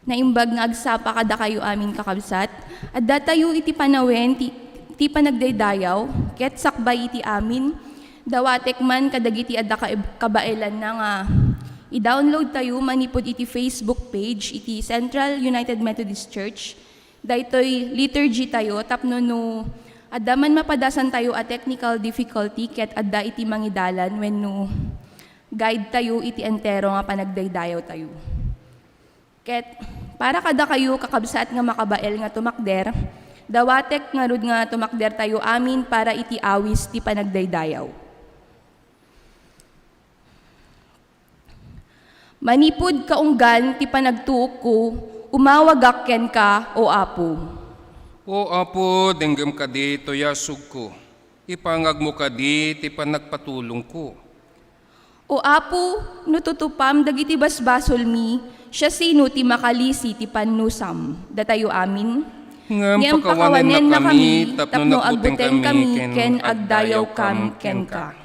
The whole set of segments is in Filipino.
Naimbag nga agsapa kada kayo amin kakabsat, at datayo iti panawen, ti panagdaydayaw, ket sakbay iti amin, dawatek man kadagiti adda kabailan na nga i-download tayo manipod iti Facebook page iti Central United Methodist Church. Daytoy liturgy tayo tapno no adda man mapadasan tayo a technical difficulty ket adda iti mangidalan wenno guide tayo iti entero nga panagdaydayaw tayo. Ket para kada kayo kakabsat nga makabael nga tumakder, dawatek nga rud nga tumakder tayo amin para iti awis ti panagdaydayaw. Manipod kaunggan ti panagtuok ko, umawagak ken ka o Apo. O Apo, denggem kadi toyasug ko. Ipangag mo kadi ti panagpatulong ko. O Apo, nututupam dagiti basbasol mi, siya sino ti makalisi ti panusam. Datayo amin. Ngem pakawanen na kami, tapno agbuteng kami, ken agdayaw kam ken ka.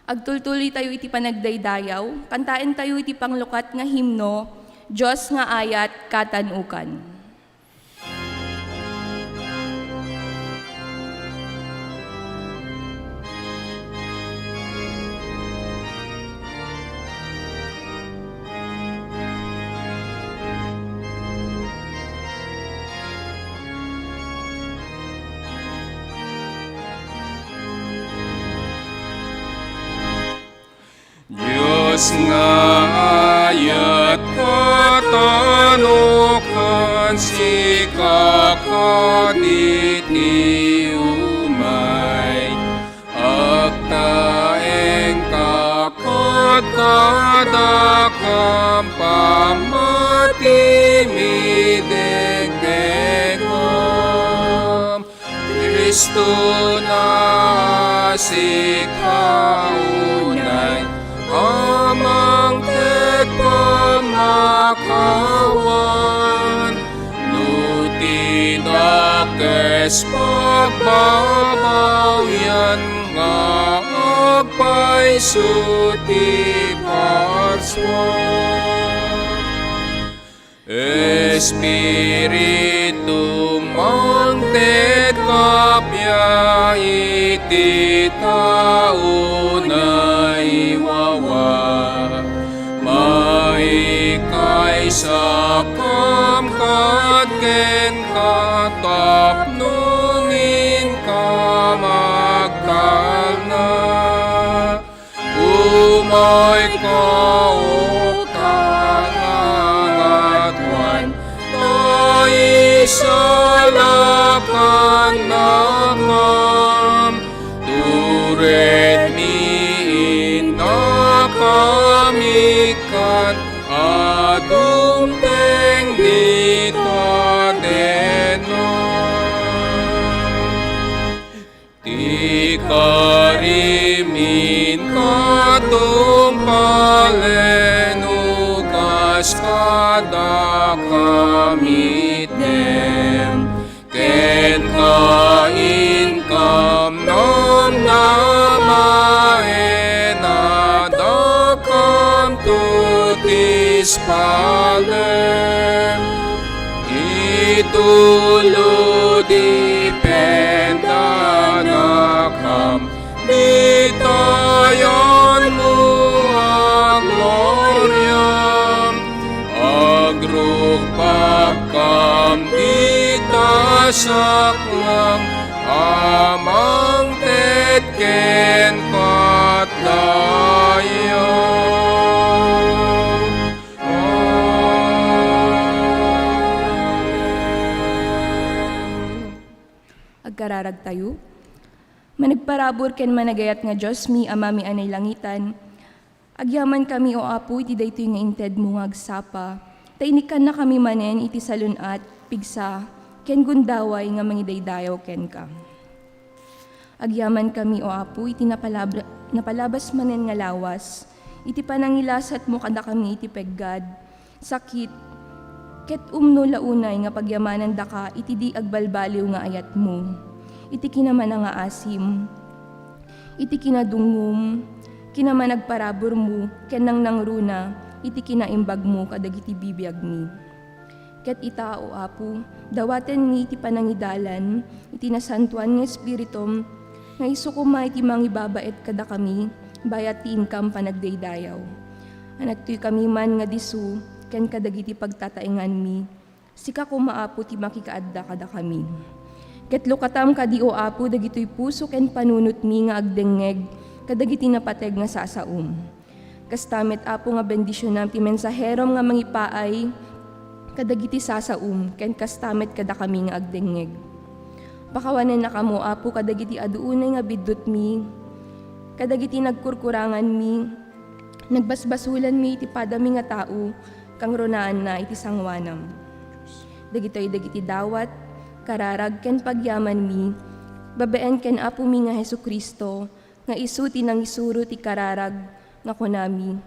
Agtultuloy tayo iti panagdaydayaw, kantain tayo iti panglukat nga himno, Diyos nga ayat katanukan. Diyos nga ayat katanukan si kakaditi umay agtaeng kakad kadakam pamati midegdegam Kristo na si kaunay amang ket pamakawan nutinakes pagbabawyan nga agpaiso ti parswan Espiritu mangted kapya iti tao na iwawa maikay sa kamkat ken katapnungin kamagkalna umay kautangangatwan isalakan nakam turet mi nakamikan adumteng dita denon ti karimin katumpalen ugas kada kamit dem ken kain kam nam namaen adakam tutis palem itulo dipendanakam ditayan mo ang gloryam agrugpagkam ditasaklang amang tetken patdayaw itatag tayo. Managparabor ken managayat nga Diyos mi amami anay langitan. Agyaman kami o apo iti daytoy nga inted mo nga agsapa. Tainikan na kami manen iti salunat, pigsa, ken gundaway nga mangidaydayaw ken ka. Agyaman kami o apo iti napalabas manen nga lawas. Iti panangilasat mo kada kami iti peggad. Sakit, ket launay nga pagyamanan da ka iti di agbalbaliw nga ayat mo. Iti kinaman nga asim, iti kinadungum, kinaman nagparabor mo, ken nang nangruna, iti kinaimbag mo kadagiti bibiyag mi. Ket ita o apo, dawaten mi iti panangidalan, iti nasantuan nga espiritum, nga isukuma iti mangibabaet kada kami, bayat ti inkam panagdaydayaw. Anak to'y kami man nga disu, ken kadagiti pagtataingan mi, sika kumaapo ti makikaadda kada kami. Ket lukatam kadi o apo dagitoy puso ken panunot mi nga agdengeg kadagiti napateg nga sasaum. Kastamit apo nga bendisyonan ti mensaherom nga mangipaay kadagiti sasaum ken kastamit kada kami nga agdengeg. Pakawanen na kamo apo kadagiti aduunay nga biddot mi kadagiti nagkurkurangan mi nagbasbasulan mi iti padami nga tao kang ronaan na iti sangwanam. Dagitoy dawat kararag ken pagyaman mi, babeen ken apo mi nga Hesukristo, nga isuti nang isuro ti kararag nga kunami.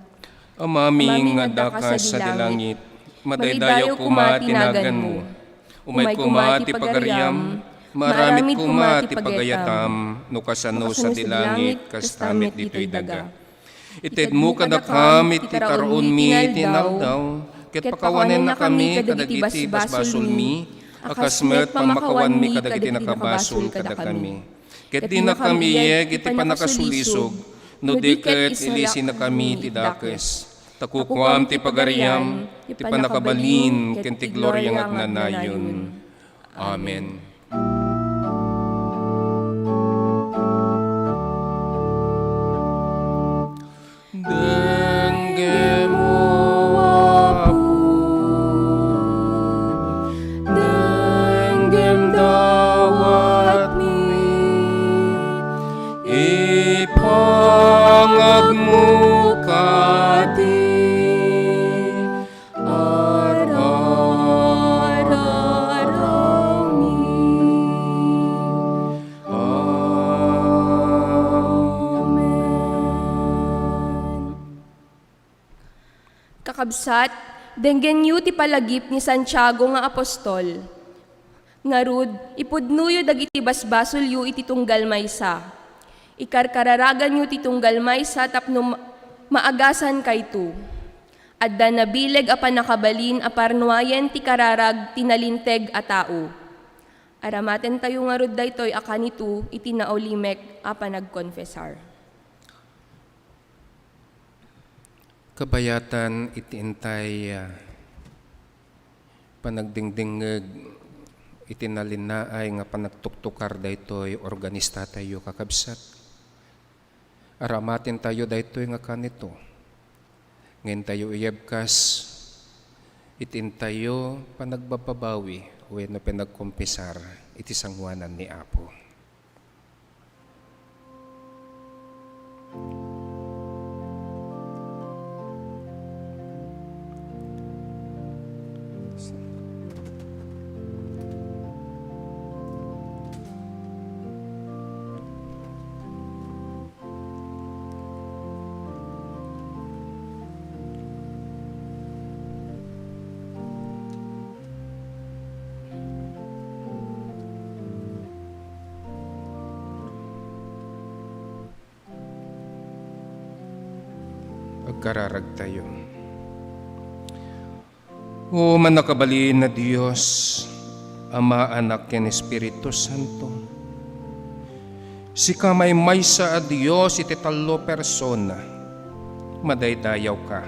Amami nga dakas sa dilangit, madaydayo kuma tinagan mo. Umay kuma ti pagariam, maramit kuma ti pagayatam, no kasano sa dilangit, kastamit dito'y daga. Ited mo kadakam iti taroon mi tinaldaw, ket pakawanen na kami kadagiti basbasol mi, akasmet pamakawan mi kadagiti nakabasol kada kami. Ket di na kami yeg iti panakasulisog, no diket ilisi na kami ti dakes. Takukuam ti pagariam, ti panakabalin, ken ti gloryang agnanayon. Amen. Dengue mo apo, denggem dawat mi, ipangag mo kadi, araw-araw mi. Kakabsat, denggen yu ti palagip ni Santiago nga apostol. Ngarud, ipudnuyo dagiti basbasol yu iti tunggal maysa. Ikarkararagan yu ti tunggal maysa tapno maagasan kayto. Adda nabileg a panakabalin a parnuayen ti kararag tinalinteg a tao. Aramaten tayo ngarud daytoy a kanito iti naolimek a panagkonfesar. Kabayatan itiintay panagdingdingeg itinalinaay nga panagtuktukar daytoy organista tayo kakabsat. Aramatin tayo daytoy nga kanito. Ngayon tayo iyabkas itintayo panagbababawi wenno pinagkumpisar iti sangwanan ni Apo. Pagkararag tayo. O manakabalin na Diyos, Ama, Anak, ken Espiritu Santo, sika may maysa a Diyos iti talo persona, madaydayaw ka.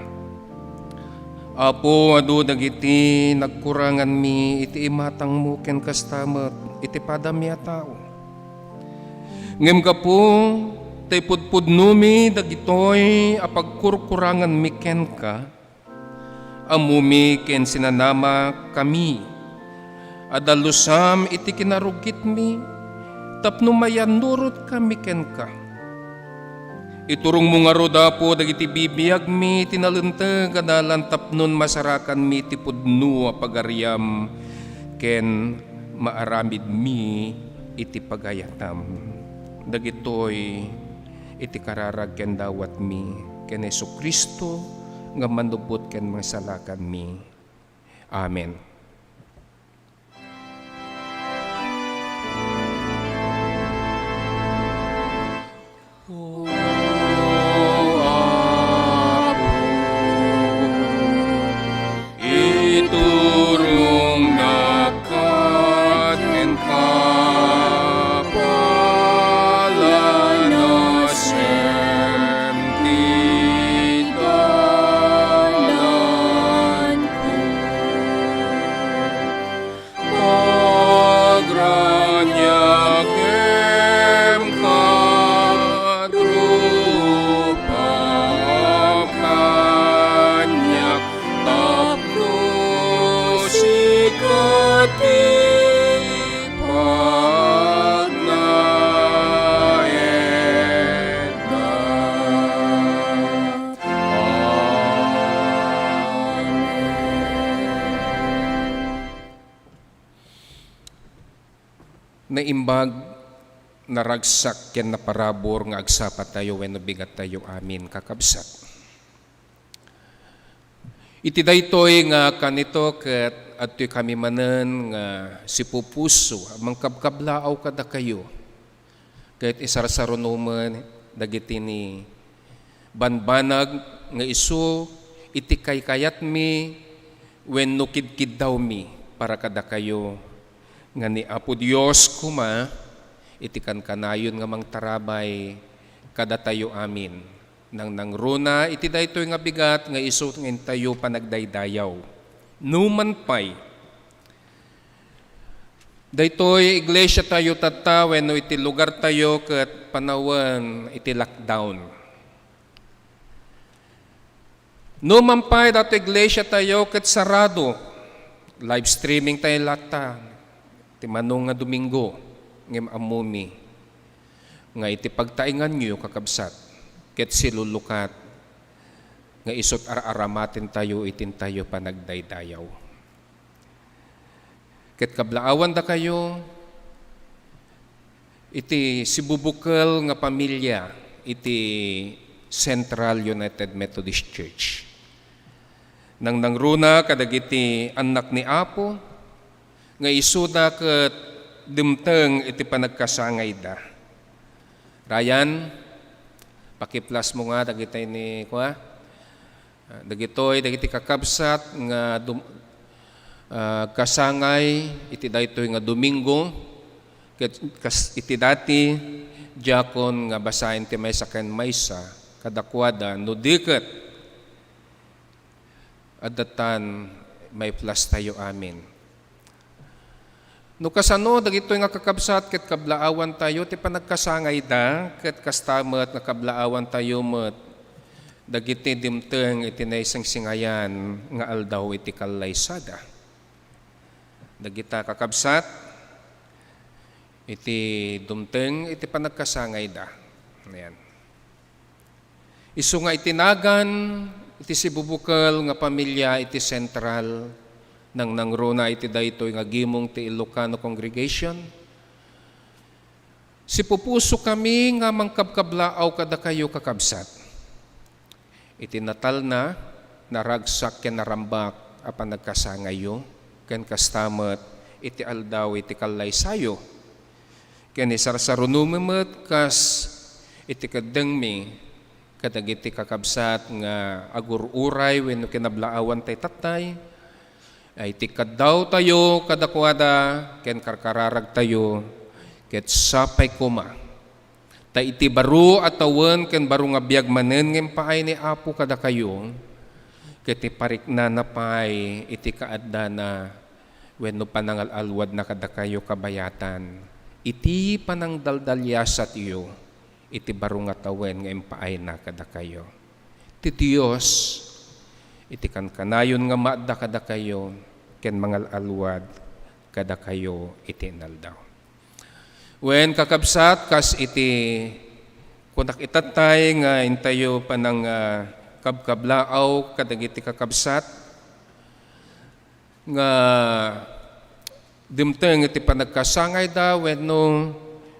Apo, adu dagiti nagkurangan mi iti imatang mo ken kastamet iti padami a tao. Ngem ka po, tay pudpudno mi dagitoy apagkurkurangan mi ken ka, amumi ken sinanama kami, adalusam iti kinarugit mi, tapno mayan nurot kami ken ka. Iturong mo nga roda po dagiti bibiyag mi tinalenteg kadalan tapnon masarakan mi ti pudno a pagariam ken maaramid mi iti pagayatam. Dagitoy iti kararag ken dawat mi ken Jesu-Kristo nga manubot ken masalakan mi. Amen. Iturong nakat ken kapalanosem ti dalan ko. Agranyagem katrupam kanyak tapno sikati naimbag naragsak ken naparabor nga agsapat tayo wenno bigat tayo amin kakabsat. Iti daytoy nga kanito ket adtoy kami manen nga si pupuso mangkabkablaaw kada kayo. Ket isarsarunomen dagiti ni banbanag nga isu iti kaykayat mi wenno kidkid daw mi para kada kayo nga ni Apo Dios kuma iti kankanayon nga mangtarabay kada tayo amin nang nangruna iti daytoy nga bigat nga isu ngin tayo panagdaydayaw numan pay daytoy iglesia tayo tata wenno iti lugar tayo ket panawen iti lockdown numan pay dato iglesia tayo ket sarado live streaming tayo lata ti manong nga Domingo ngem amumi nga iti pagtaingan nyo kakabsat ket silulukat nga isot aramaten tayo itin tayo panagdaydayaw. Ket kablaawan da kayo iti sibubukal nga pamilya iti Central United Methodist Church. Nang nangruna kadagiti anak ni Apo nga isuda ket dimteng iti panagkasangay da. Ryan, pakiplas mo nga dagitay ni kuha. Dagitoy dagiti kakabsat nga kasangay iti daytoy nga Domingo ket iti dati diakon nga basahin ti maysa ken maysa kadakwada no diket adatan may plus tayo amin. No kasano dagitoy nga kakabsat ket kablaawan tayo ti panagkasangay da ket kastamet nga kablaawan tayo met dagiti dimteng iti naisingsingayan nga aldaw iti kalaysada. Dagita kakabsat iti dumteng iti panagkasangay da. Ayan. Isu nga itinagan iti sibubukal nga pamilya iti Central nang nangruna iti daytoy nga gimong ti Ilocano congregation. Si pupuso kami nga mangkabkablaaw kada kayo kakabsat. Iti natal na naragsak ken narambak apan nagkasangayo ken kastamet iti aldaw iti kalaysayo. Ken isarsarunumemet kas iti kadengmi kadagiti kakabsat nga agururay wenno kinablaawan tay tatay ay tikad daw tayo kadakwada ken karkararag tayo ket sapay kuma ta iti baro atawen ken baro nga biag manen ngem paay ni Apo kada kayo ket iparikna na pay iti kaaddana wenno panangalalwad na kada kayo kabayatan iti panangdaldalyasat iyo iti baro nga tawen ngem paay na kada kayo ti Dios iti kankanayon nga maadda kada kayo ken mangal alwad kada kayo iti inaldaw. Wen kakabsat kas iti kunak itatay nga intayo pa ng kabkablaaw kadagiti kakabsat nga dimteng iti panagkasangay da wenno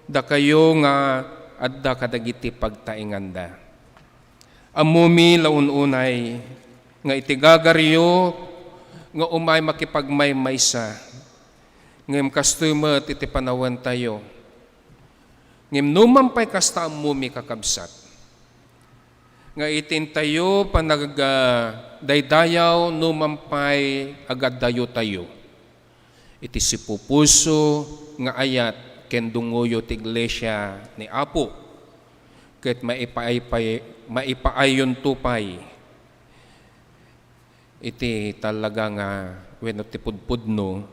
da kayo nga adda kadagiti pagtainganda. Amumi laununay nga iti gagaryo nga umay makipagmaymaysa ngem kastumet iti panawan tayo. Ngem numampay kasta amumi kakabsat nga itintayo panagdaydayaw numampay agad dayo tayo. Iti sipupuso nga ayat ken dunguyo ti iglesia ni Apo ket maipaayon tupay iti talaga nga wenno ti pudpudno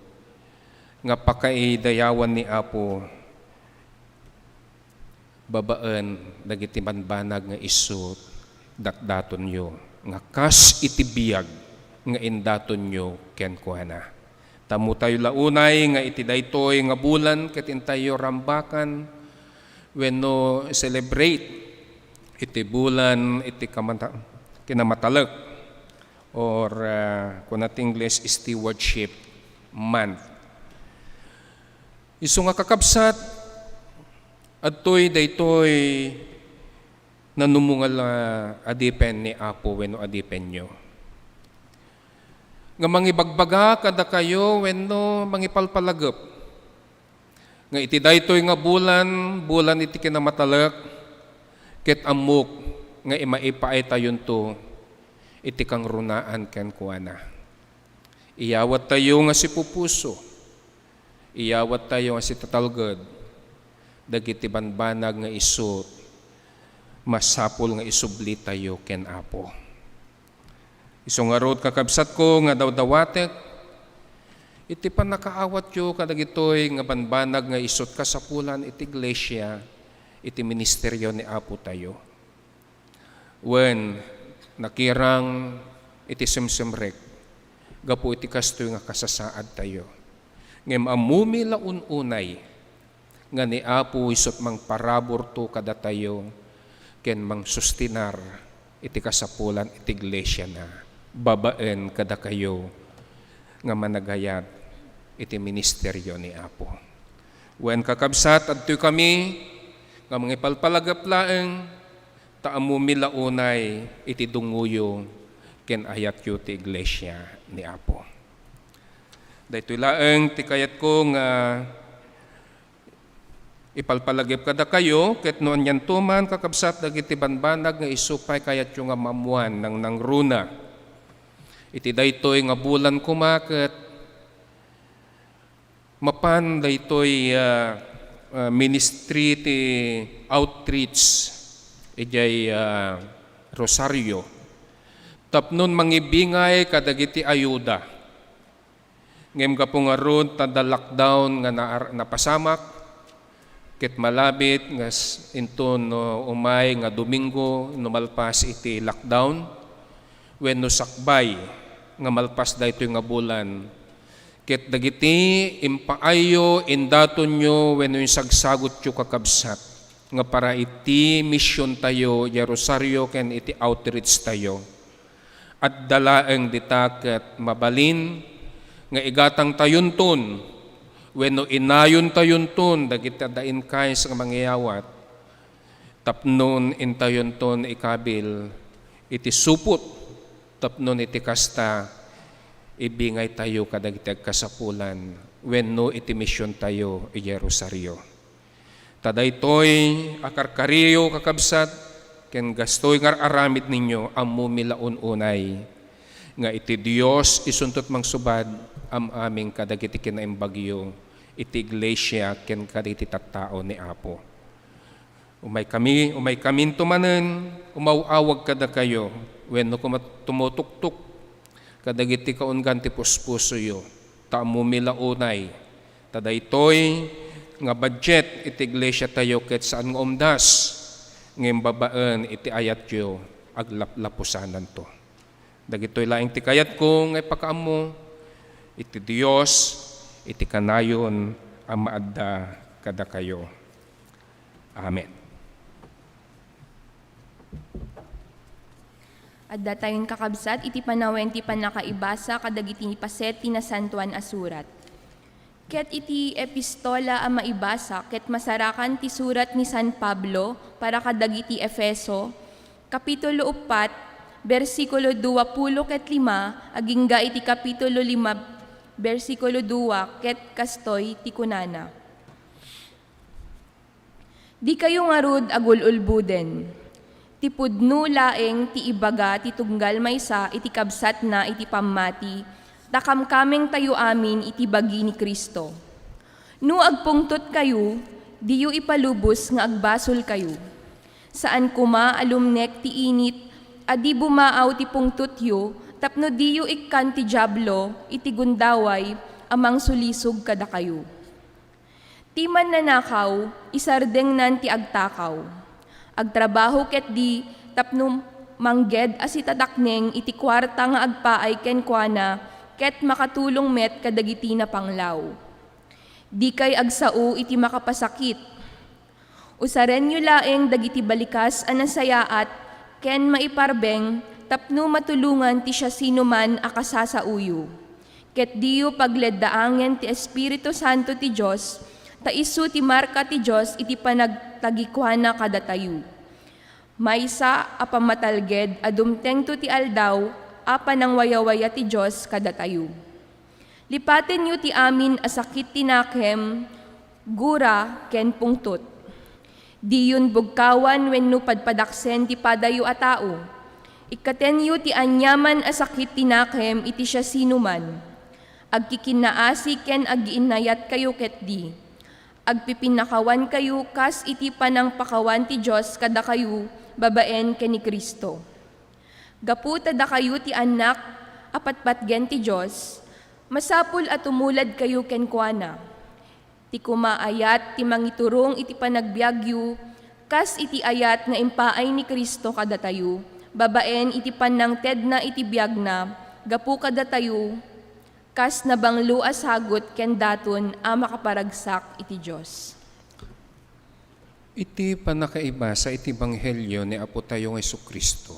nga pakaidayawan ni Apo babaan dagiti banbanag nga isu datdaton yo nga kas iti biyag nga indaton yo ken kuana. Tamo tayo launay nga iti daytoy nga bulan ket intayo rambakan wenno celebrate iti bulan iti kinamatalek or kung at English stewardship month. Isu nga kakabsat adtoy daytoy nanumungal adipen ni Apo wenno adipen nyo. Nga mangibagbaga kada kayo wenno mangipalpalagep. Nga iti daytoy nga bulan iti kinamatalek ket amok nga imaipaay tayon to iti kang runaan ken kuana. Iyawat tayo nga si pupuso. Iyawat tayo nga si tatalged. Dagiti banbanag nga isu masapol nga isubli tayo ken Apo. Isu nga rod kakabsat ko nga dawdawatek iti panakaawat yo kadagitoy nga banbanag nga isut kasapulan iti iglesia iti ministeryo ni Apo tayo. Wen nakirang iti simsimrek gapu iti kastoy nga kasasaad tayo. Ngem amumi laununay nga ni Apo isut mang parabor to kada tayo ken mang sustinar iti kasapulan iti iglesia na babaen kada kayo nga managayat iti ministeryo ni Apo. Wen kakabsat adtoy kami nga mangipalpalagaplaeng taamumi launay iti dunguyo ken ayat yu ti iglesia ni Apo. Daytoy laeng ti kayat ko nga ipalpalagip kada kayo ket noon yan tuman kakabsat dagiti banbanag nga isupay kayat yung nga mamuan ng runa. Iti daytoy nga bulan kumaket mapan daytoy ministry ti outreach ijay Rosario. Tapnon mangibingay kadagiti ayuda. Ngem kapungarod tada lockdown nga napasamak ket malabit nga inton umay nga Domingo numalpas iti lockdown wenno sakbay nga malpas daytoy nga bulan ket dagiti impaayo indaton nyo wenno yung sagsagot yu kakabsat nga para iti mission tayo ya Rosario ken iti outreach tayo at dalaeng dita ket mabalin nga igatang tayunton wenno inayon tayunton dagiti dain kay sa mangyayawat tapnon intayunton ikabil iti supot tapnon iti kasta ibingay tayo kadagiti kasapulan wenno iti mission tayo iti Rosario. Tadaytoy akarkariyo kakabsat ken gastoy nga aramid ninyo ammo milaun-unay nga iti Dios isuntot mangsubad aming kadagiti kinaimbagyo iti iglesia ken kadagiti tattao ni Apo. Umay kami tumanen umawawag kada kayo wenno tumutuktok kadagiti kaunggan ti puspuso yo taammo milaunay tadaytoy nga budget iti iglesia tayo ket saan nga umdas ngem babaen iti ayat yo aglaplapusanan to. Dagitoy laing ti kayat ko nga ipakaammo iti Dios iti kanayon ang maadda kada kayo. Amen. At datayon kakabsat, iti panawen ti panakaibasa, kadagiti ni paset, ti nasantuan asurat. Ket iti epistola a maibasa, ket masarakan ti surat ni San Pablo, para kadagiti Efeso, Kapitulo 4, versikulo 20 ket 5, agingga iti Kapitulo 5, versikulo 2, ket kastoy ti kunana. Di kayo ngarud agululbuden. Ti pudno laeng ti ibaga ti tunggal maysa iti kabsat na iti pammati, takamkameng tayo amin iti bagi ni Kristo. No agpungtot kayo, diyo ipalubos nga agbasol kayo. Saan kuma alumnek ti init, adi bumaaw ti pungtot yo, tapno diyo ikkan ti jablo, iti gundaway, amang sulisog kada kayo. Ti man nanakaw, isardeng nan ti agtakaw. Agtrabaho ket di tapno mangged as itadakneng iti kwarta nga agpaay ken kuana ket makatulong met kadagiti na panglaw. Di kay agsao iti makapasakit. Usaren yu laeng dagiti balikas a nasayaat ken maiparbeng tapno matulungan ti siya sinuman a kasasauyo. Ket diyo pagleddaangen ti Espiritu Santo ti Dios ta isu ti marka ti Dios iti panagtagikuana kadatayo. Maysa a pamatalged adumteng to ti aldaw apa nang wayawaya ti Dios kadatayo. Lipaten yu ti amin asakit tinakem, gura ken pungtot. Diyun bugkawan wenno padpadaksen ti padayo a tao. Ikaten yu ti anyaman asakit tinakem iti siya sinuman. Agkikinaasi ken agiinayat kayo ket di. Agpipinakawan kayo kas iti panang pakawan ti Diyos kada kayo babaen ken ni Kristo. Gapu tada kayo ti anak apatpatgen ti Diyos, masapul at tumulad kayo ken kuana. Ti kumaayat ti mangiturong iti panagbiagyo, kas iti ayat nga impaay ni Kristo kada tayo, babaen iti panang tedna iti biag na, gapu kada tayo, kas nabanglo as hagot ken daton a makaparagsak iti Dios. Iti panakaibasa iti Banghelyo ni Apo tayong Jesucristo.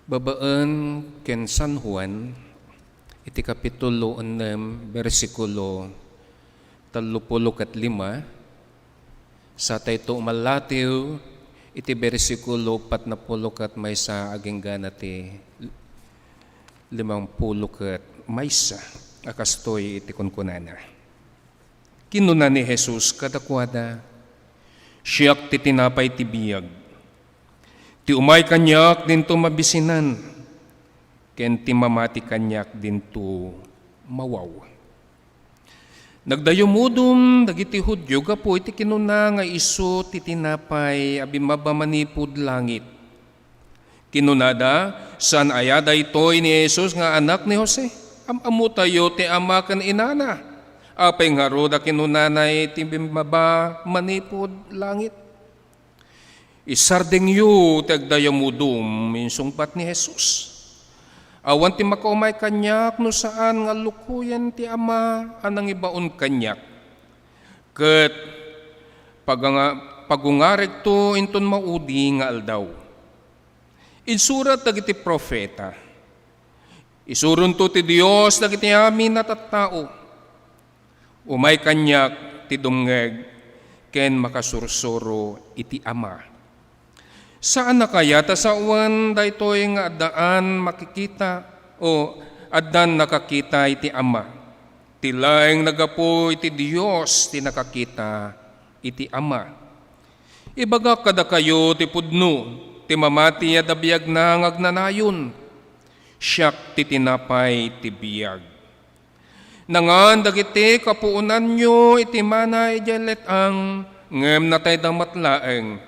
Babaan ken San Juan, iti Kapitulo 6, versikulo 35, sa tayto umalatiu, iti versikulo 40 kat maysa aging ganati 50 kat maysa akastoy iti kunkunana. Kinuna ni Jesus kadakwada, siyak ti tinapay ti biyag. Ti umay kanyak dinto mabisinan, ken ti mamati kanyak dinto mawaw. Nagdayumudum dagiti Hudyo gapo iti kinuna nga isu ti tinapay abi mabamanipud langit. Kinunada, saan ayada itoy ni Jesus nga anak ni Jose? Amamu tayo ti ama ken inana. Apay nga roda kinunanay ti bimaba manipod langit. Isardeng yu ti agdayamudum minsungpat ni Jesus. Awan ti makaumay kanyak no saan nga lukuyan ti ama anang ibaon kanyak. Ket pagungareg to inton maudi nga aldaw. Insurat dagiti profeta. Isurun to ti Dios dagiti amin na tattao. Umay kanyak ti dumngeg ken makasursuro iti ama. Saan na kaya ta sa uwan daytoy nga addaan makikita o addan nakakita iti ama. Ti laeng nagapo iti Dios ti nakakita iti ama. Ibaga kada kayo ti pudno ti mamati at abiyag na ngagnanayon. Siyak ti tinapay ti biyag. Nangan dagiti kapuunan nyo iti mana ijalet ang ngem natay damatlaeng.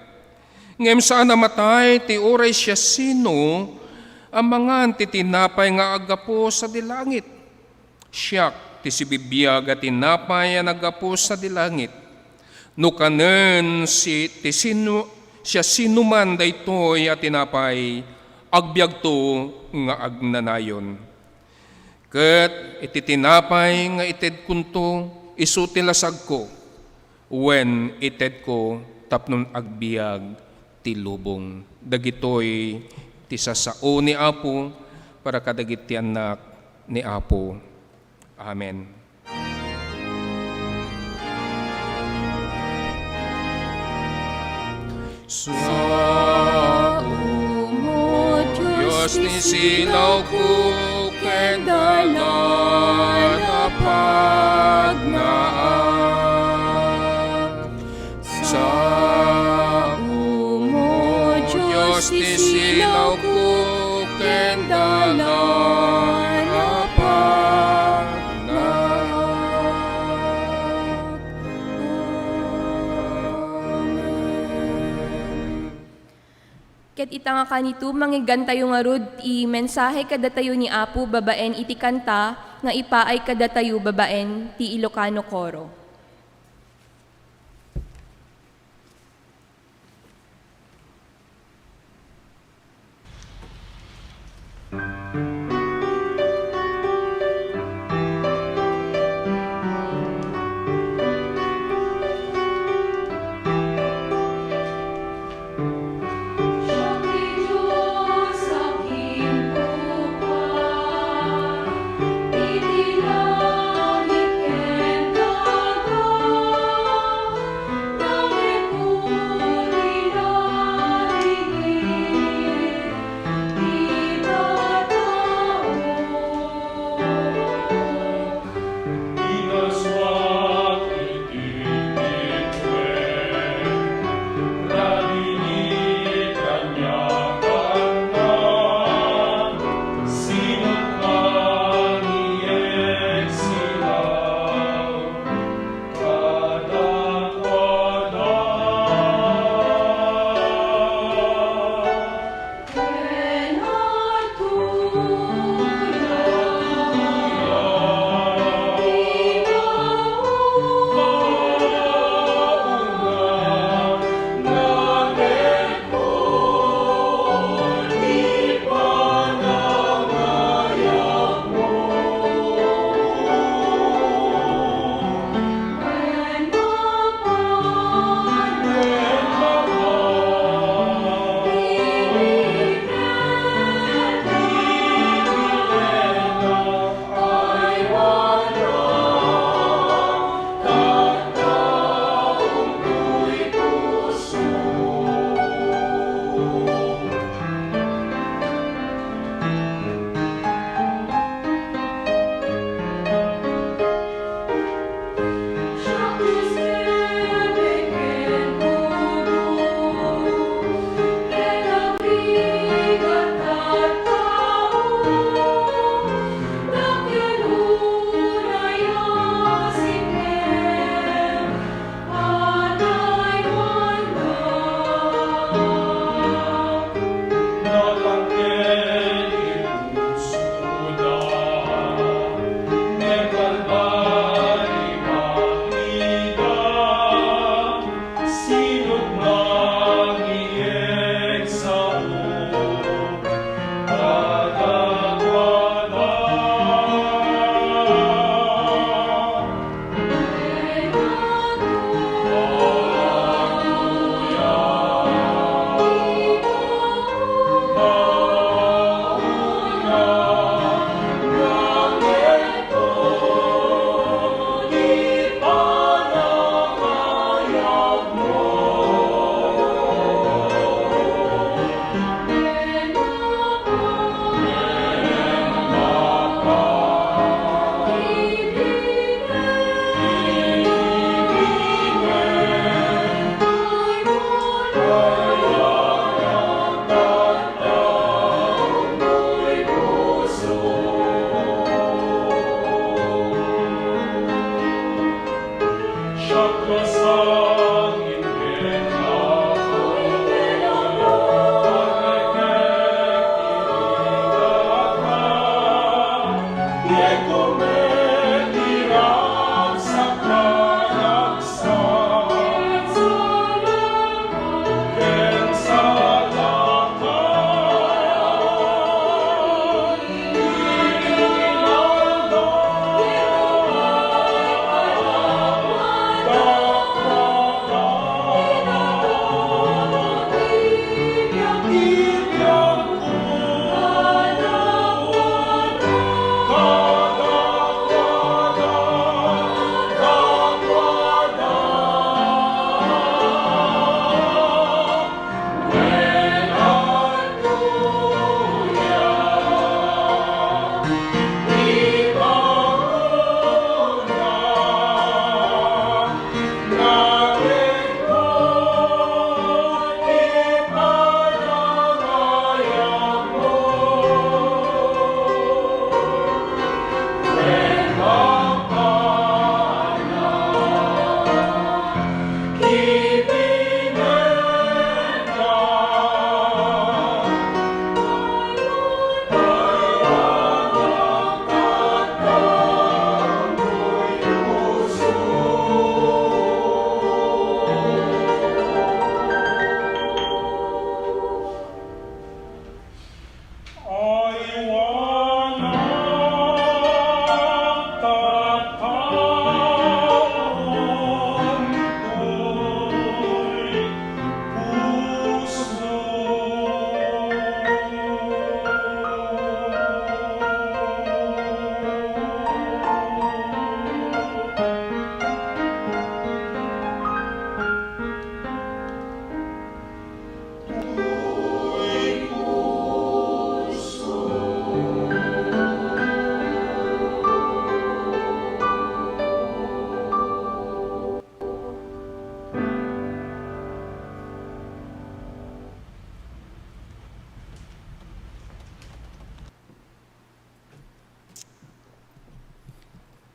Ngem saan namatay ti oray siya sino amangan ti tinapay nga agapo sa dilangit. Siyak ti sibibiyag at tinapay ang agapo sa dilangit. No kanen ti sino siya sinuman daytoy at tinapay agbyag to nga agnanayon. Ket iti tinapay nga ited kunto isu ti lasag ko. When ited ko tapnon agbiag ti lubong. Dagitoy ti sasao ni Apo para kadagit ti anak ni Apo. Amen. Sa Mo, Diyos ni silaw ko ken dalan na pagnaan. Sa Mo, Diyos ni silaw ko ken dalan na Ket ita nga kanito, manggigan tayo nga rod, i mensahe kada tayo ni Apo, babaen iti kanta, nga ipaay kada tayo babaen, ti Ilocano Coro.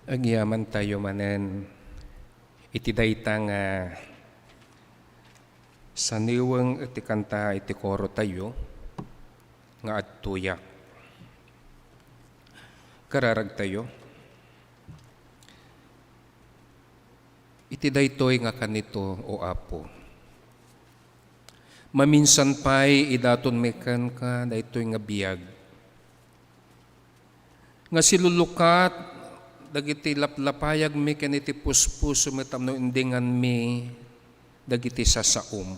Agyaman tayo manen, iti dayta nga saniwang iti kanta iti koro tayo, nga adtuyak. Kararag tayo. Iti daytoy nga kanito, o Apo. Maminsan pa'y idaton mekan ka, daytoy nga biyag. Nga silulukat, dagiti laplapayag mi ken iti puspuso mi tamno indingan mi dagiti sasaom.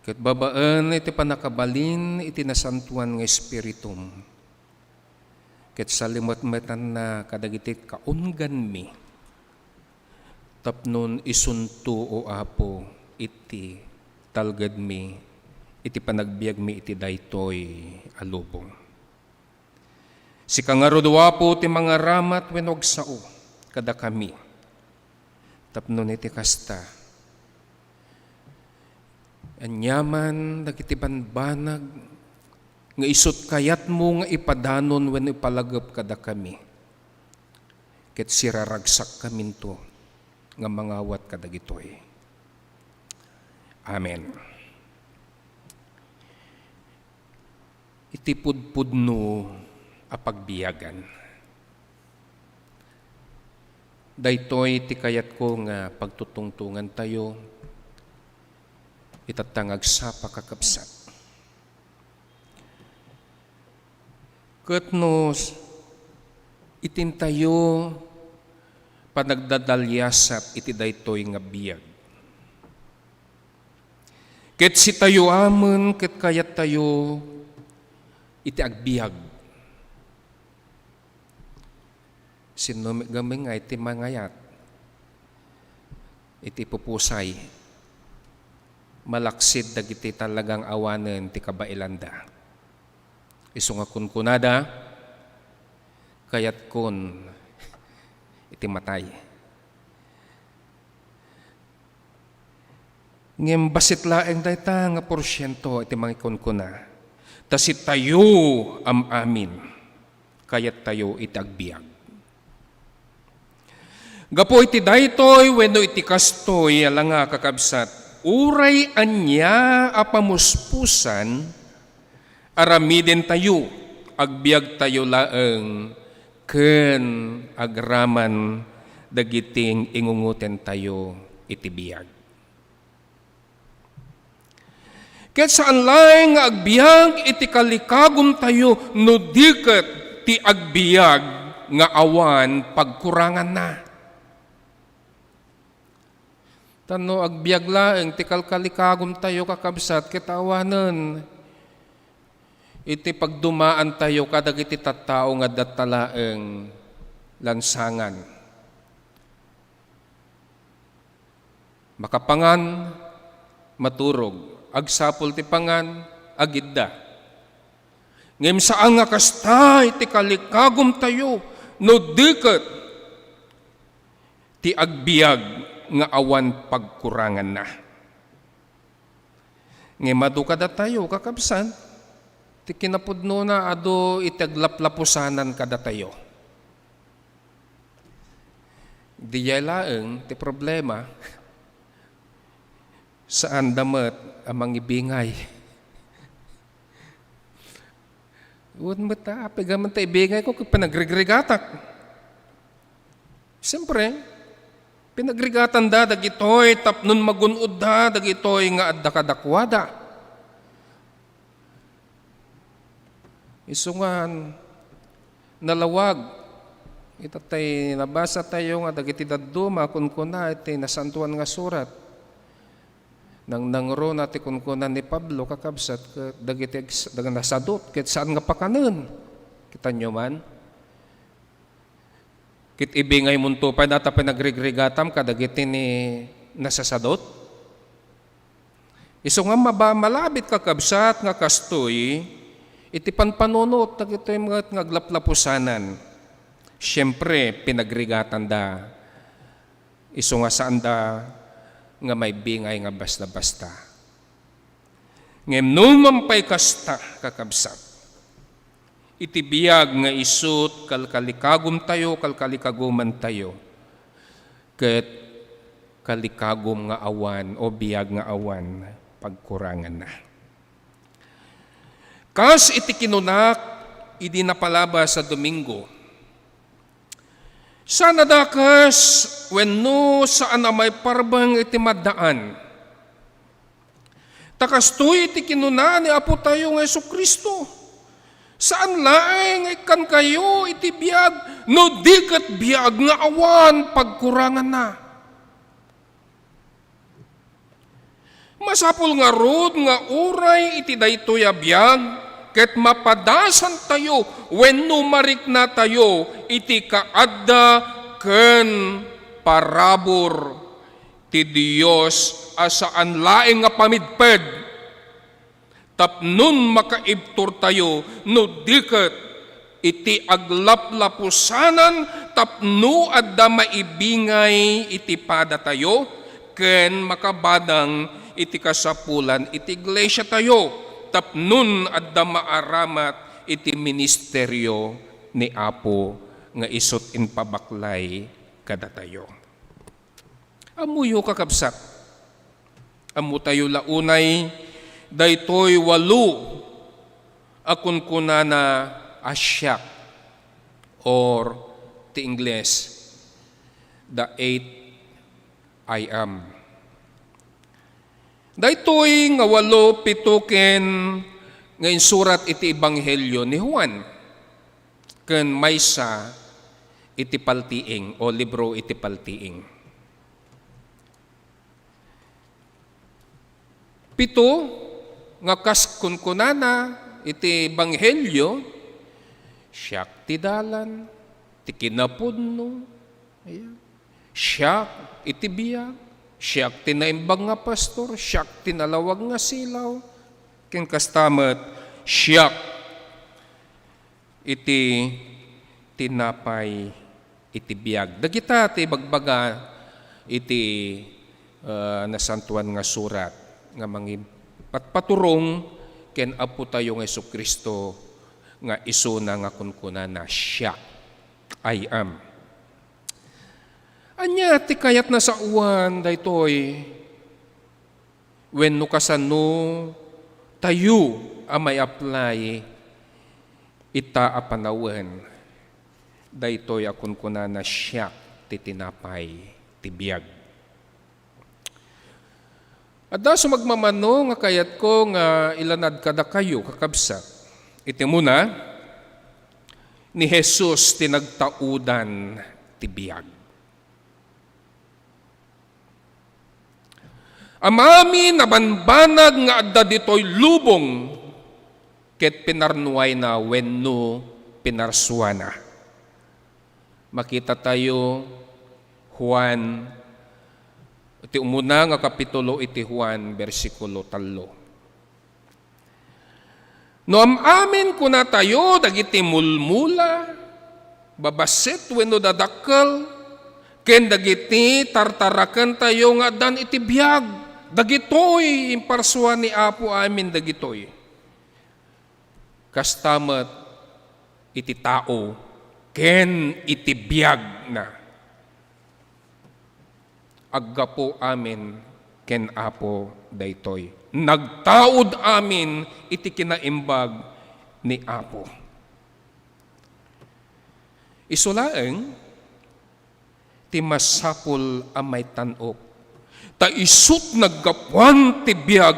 Ket babaan iti panakabalin iti nasantuan nga espiritum. Ket salimot-metan na kadagiti kaungan mi tapnon isunto, o Apo, iti talgad mi iti panagbiag mi iti daytoy alubong. Si kangarudwa po ti mga ramat wenog sao kada kami. Tapnon iti kasta. Anyaman dagiti banbanag nga isut kayat mo nga ipadanon wen ipalagap kada kami. Ket siraragsak kaminto nga mangawat kadagitoy. Amen. Iti pudpudno apagbiyagan. Daytoy ti kayat ko nga pagtutungtungan tayo, itatangag sa pakakabsat. Ket itin tayo panagdadalyasat iti daytoy nga biyag. Ket si tayo amon, ket kayat tayo iti agbiag. Sino gamay nga iti mangayat, iti pupusay, malaksid dagiti talagang awanen ti kabailanda. Isu nga kunkunada, kayat kun iti matay. Ngem basit laeng dayta nga porsyento iti mga kunkuna. Ta si tayo amin, kayat tayo iti agbiag. Gapo iti daytoy wenno iti kastoy alanga kakabsat, uray anya apamuspusan, aramiden tayo, agbiag tayo laeng, ken agraman dagiting ingunguten tayo iti biyag. Ket saan laeng nga agbiag iti kalikagom tayo no diket ti agbiag nga awan pagkurangan na. Tano agbiag laeng ti kalkalikagom tayo kakabsat ket awanen iti pagdumaan tayo kadag iti tattao nga datalaeng lansangan. Makapangan, maturog, agsapol ti pangan, agidda. Ngem saan nga kasta iti kalikagom tayo, no diket ti agbiag nga awan pagkurangan na. Ngem madukada tayo kakabsan, ti kinapudno na ado itaglaplapusanan kada tayo. Di laeng ti problema saan damet amang ibingay. Uwan mata, apigaman ta ibingay ko pinagregregatak. Siyempre, pinagregatan da, dagitoy tapnon magunod da, dagitoy nga addakadakwada. Isungan, nalawag, itatay nabasa tayo nga dagiti dadduma kunkuna iti nasantuan nga surat. Nang nangro nati kunkunan ni Pablo kakabsat dagiti nasadot ket saan nga pakanen. Kita nyo man? Kit ibingay munto pa data pinagregregatam kadagiti ni nasasadot. Isu nga malabit kakabsat nga kastoy iti panpanunot dagito yung mga ngaglaplapusanan. Siyempre, pinagrigatan da. Isu nga saan da nga may bingay nga basta-basta. Ngem numampay kasta kakabsat. iti biyag nga isut kalkalikagom tayo, kalkalikaguman tayo, ket kalikagom nga awan o biyag nga awan pagkurangan na. Kas iti kinunak, idi napalabas sa Domingo. Sana dakas, wenno saan na may parbang iti maddaan. Takas to'y iti kinuna ni Apo tayo ng Jesu-Kristo. Saan laeng ikan kayo iti biyag, no dikat biyag nga awan pagkurangan na. Masapul nga rod nga uray iti daytoy a biyag, ket mapadasan tayo wenno marik na tayo iti kaadda ken parabor ti Dios asaan laeng nga pamidped. Tapnon makaibtur tayo no diket iti aglaplapusanan tapno adda maibingay iti pada tayo ken makabadang iti kasapulan iti iglesia tayo. Tapnon adda maaramat iti ministeryo ni Apo nga isut in pabaklay kada tayo. Amuyo kakabsat, amu tayo launay, daytoy 8 akun kunana asyak or ti Ingles, the 8 I am. Daytoy nga 8 pituken nga insurat iti Ebanghelyo ni Juan ken maysa iti paltiing o libro iti paltiing. 7 nga kas kunkunana iti Ebanghelyo, siyak ti dalan, ti kinapudno, siyak iti biyag, siyak tinaimbag nga pastor, siyak tinalawag nga silaw, ken kastamet, siyak iti tinapay iti biyag. Dagita ti bagbaga iti nasantuan nga surat nga patpaturong ken Apo tayo nga Jesu-Kristo nga isuna nga kunkunana siya I am. Anya ti kayat na sa uwan daytoy wenno kasano tayo may apply ita a panawen daytoy akon kunana siya ti tinapay ti biyag. Adda so magmamano nga kayat ko nga ilanad kada kayo kakabsat. Iti muna ni Jesus tinagtaudan ti biyag. Amami nabanbanag nga adda ditoy lubong ket pinarnuay na wenno pinarsuana. Makita tayo Juan iti umuna nga kapitulo iti Juan bersikulo 3. No amin kuna tayo dagiti mulmula babasit wenno dadakkel ken dagiti tartaraken tayo nga dan iti biyag. Dagitoy imparsuan ni Apo amin dagitoy. Kastamet iti tao ken iti biyag na. Aggapo amin ken Apo daytoy. Nagtaud amin iti kinaimbag ni Apo. Isulaeng ti masapul amay tanok ta isut naggapuan ti biyag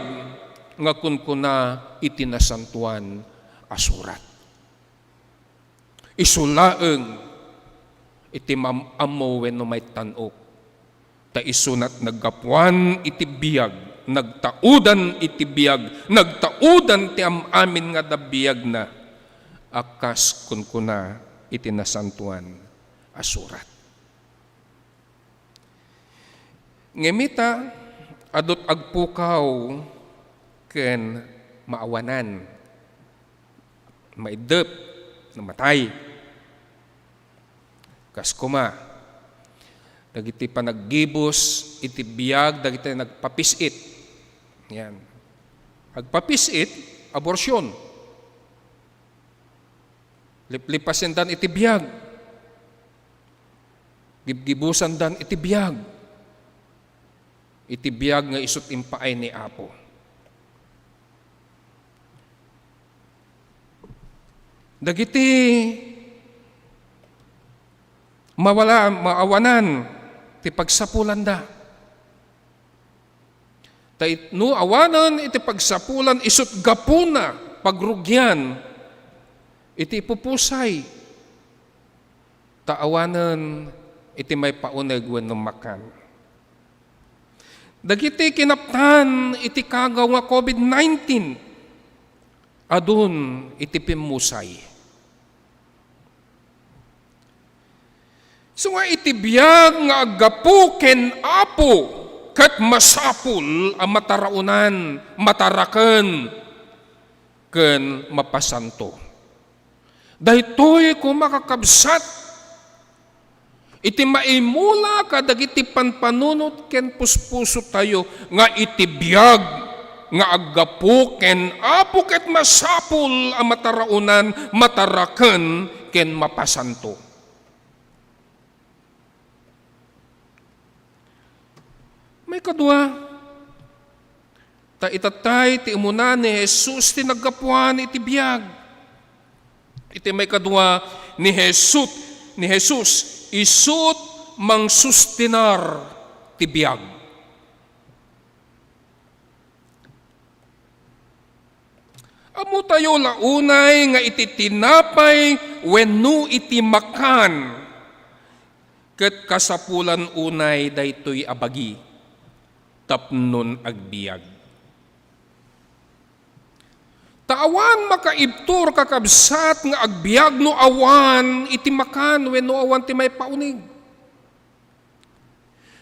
nga kunkuna iti nasantuan asurat. Isulaeng iti mamamo wenno may tanok ta isunat naggapuan iti biyag, nagtaudan iti biyag, nagtaudan ti amin nga dabiyag na akas kunkuna iti nasantuan asurat. Ngemita, adot agpukaw ken maawanan, maidep, namatay. Kaskuma, dagiti panaggibos, iti biyag, dagiti nagpapisit. Yan. Agpapisit, aborsyon. Lipasin dan iti biyag. Gibgibusan dan iti biyag. Iti biyag nga isut impaay ni Apo. Dagiti maawanan ti pagsapulan da. No awanan iti pagsapulan isut gapuna pagrugyan iti pupusay. Taawanan iti may pauneg wenno makan. Dagiti kinaptan iti kagaw nga COVID-19 adun iti pimusay. So nga iti biyag nga aggapu ken Apo ket masapul a mataraunan, mataraken ken mapasanto. Daytoy kung makakabsat iti maimula kadagiti panpanunot ken puspuso tayo nga iti biyag nga aggapu ken Apo ket masapul a mataraunan, mataraken ken mapasanto. May kadua, ta itatay ti umuna ni Jesus ti naggapuan iti biyag. Iti may kadua ni Jesus isut mang sustinar ti biyag. Amo tayo launay nga iti tinapay wenno iti makan ket kasapulan unay daytoy abagi tapnon agbiag. Taawan makaibtur kakabsat nga agbiag no awan iti makan wenno awan ti may paunig.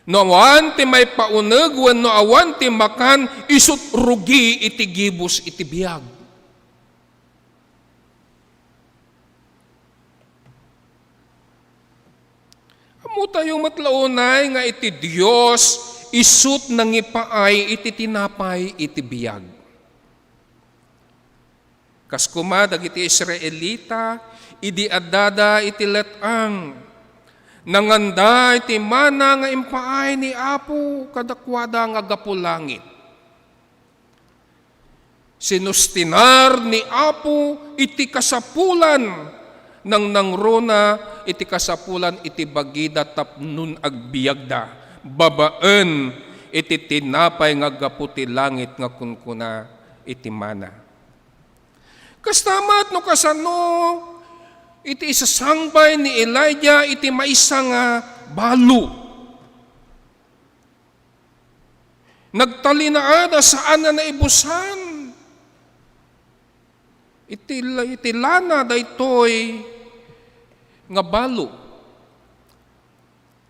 No awan ti may pauneg wenno awan ti makan isut rugi iti gibus iti biag. Amo tayo matlaunay nga iti Dios isut nangipaay iti tinapay iti biyag. Kas kumadag iti Israelita, idi adada iti letang, nanganda iti mana nga impaay ni Apo kadakwada nga gapulangit. Sinustinar ni Apo iti kasapulan nang nangrona iti kasapulan iti bagida tapnun agbiagda. Babaan iti tinapay nga gaputi langit nga kunkuna iti mana. Kastamat no kasano iti isasangbay ni Elijah iti maisa nga balo. Nagtalinaada saan na naibusan. Iti lana daytoy nga balo.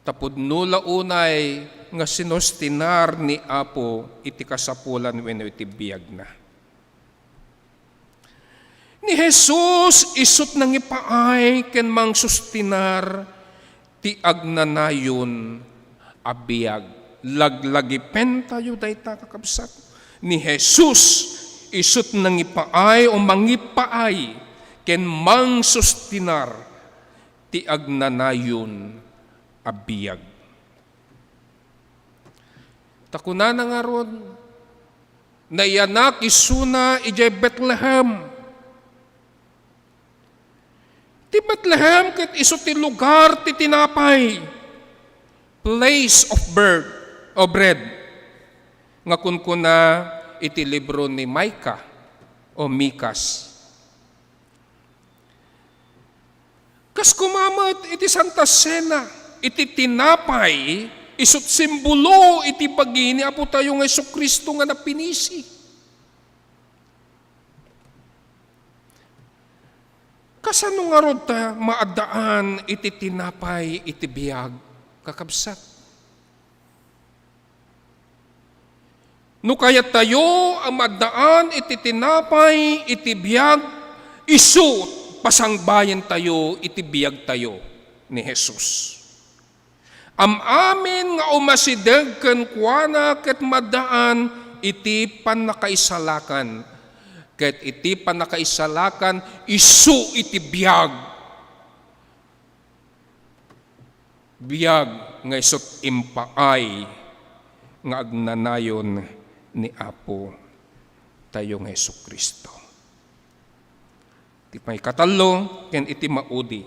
Tapod nula unay nga sinustinar ni Apo iti kasapulan wenno iti biyag na. Ni Jesus isut nangipaay ken mang sustinar ti agnanayon a biyag. Laglagipen tayo dayta kakabsat. Ni Jesus isut nangipaay o mangipaay ken mang sustinar ti agnanayon abiyag. Takuna na nga ron, nayanak isuna ijay Bethlehem. Ti Bethlehem ket iso ti lugar ti tinapay, place of birth o bread. Nga kunkuna iti libro ni Micah o Mikas. Kas kumamat iti Santa Cena, iti tinapay, isut simbolo iti bagi ni Apo tayo nga Jesucristo nga napinisi. Kasano nga rod ta maadaan iti tinapay iti biyag kakabsat? No kaya tayo ang maadaan iti tinapay iti biyag isut pasangbayan tayo iti biyag tayo ni Jesus. Amin nga umasideg ken kuana ket madaan iti panakaisalakan ket iti panakaisalakan isu iti biyag. Biyag nga isut impaay nga agnanayon ni Apo tayong Hesukristo. Iti may katalo ken iti maudi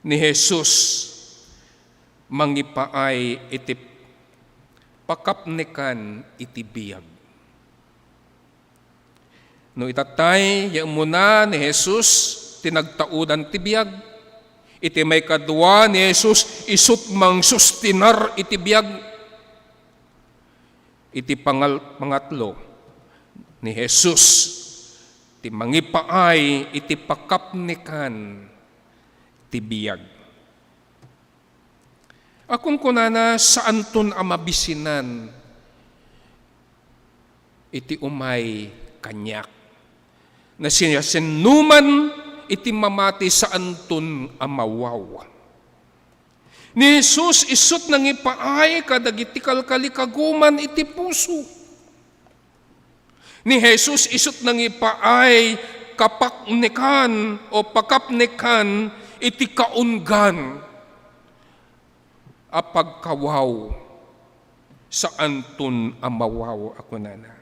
ni Jesus mangipaay iti pakapnekan iti biyag. No itatay, yung muna ni Jesus, tinagtaudan ti biyag. Iti may kadwa ni Jesus, isut mang sustinar iti biyag. Iti pangatlo ni Jesus, iti mangipaay, iti pakapnikan, iti biyag. Akong kunana, saan ton amabisinan, iti umay kanyak. Na sinuman iti mamati sa anton amawaw. Ni Jesus isut nang ipaay kadagiti kalkalikaguman iti puso. Ni Jesus isut nang ipaay kapaknekan o pakapnekan iti kaungan apagkawaw sa anton amawaw ako nana.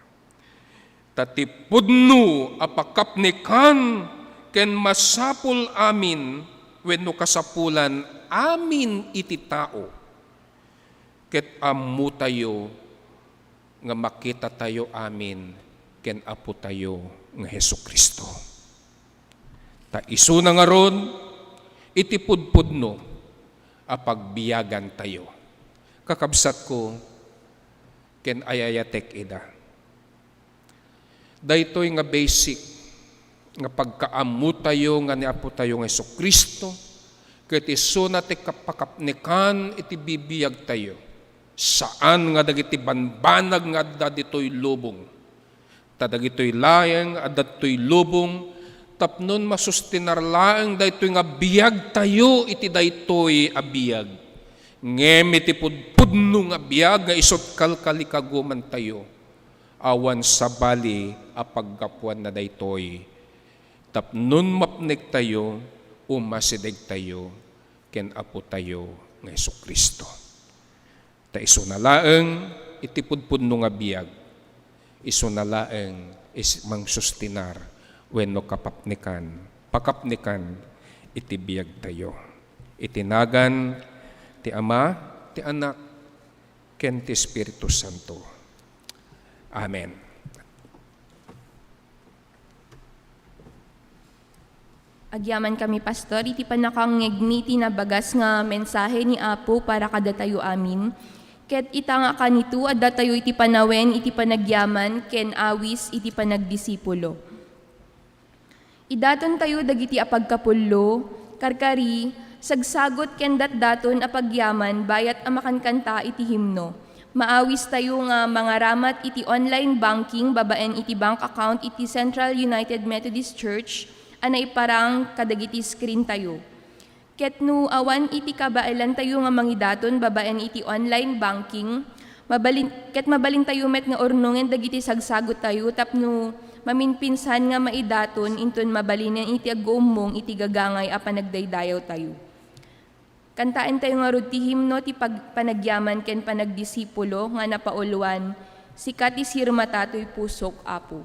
Tatipudno apakapnikan ken masapul amin wenno kasapulan amin iti tao. Ket ammo tayo nga makita tayo amin ken Apo tayo nga Hesukristo. Ta isu na nga ron iti pudpudno apagbiyagan tayo. Kakabsat ko ken ayayatek ida. Daytoy nga basic nga pagkaamu tayo nga ni Apo tayo nga Hesukristo ket isu na ti kapakapnikan iti bibiyag tayo. Saan nga dagiti banbanag nga adda ditoy lubong. Ta dagitoy laeng adda ditoy lubong tapnon masustinar laeng daytoy nga biyag tayo iti daytoy a biyag. Ngem iti pudpudno nga biyag nga isut kalkalikaguman tayo. Awan sa bali apaggapuan na daytoy. Tapnon mapnek tayo, umasideg tayo, ken Apo tayo nga Hesukristo. Ta isu na laeng iti pudpudno nga biyag. Isu na laeng mang sustinar wenno kapapnikan, pakapnikan iti biyag tayo. Itinagan ti Ama, ti Anak, ken ti Espiritu Santo. Amen. Agyaman kami, Pastor, iti panakangegmiti na bagas nga mensahe ni Apo para kadatayo amin. Ket ita nga kanito, at datayo iti panawen, iti panagyaman, ken awis, iti panagdisipulo. Idaton tayo dagiti apagkapullo, karkari, sagsagot ken datdaton apagyaman, bayat amakankanta iti himno. Maawis tayo nga mga ramat iti online banking, babaen iti bank account iti Central United Methodist Church, anay parang kadagiti screen tayo. Ket no awan iti kabailan tayo nga mangidaton, babaen iti online banking, mabalin tayo met nga ornungen dagiti sagsagot tayo, tapno maminpinsan nga maidaton, inton mabalinen iti agumong iti gagangay a panagdaydayaw tayo. Kantaan tayo nga rod ti himno ti panagyaman ken panagdisipulo nga napauluan, sikat ti sirma tatoy pusok Apo.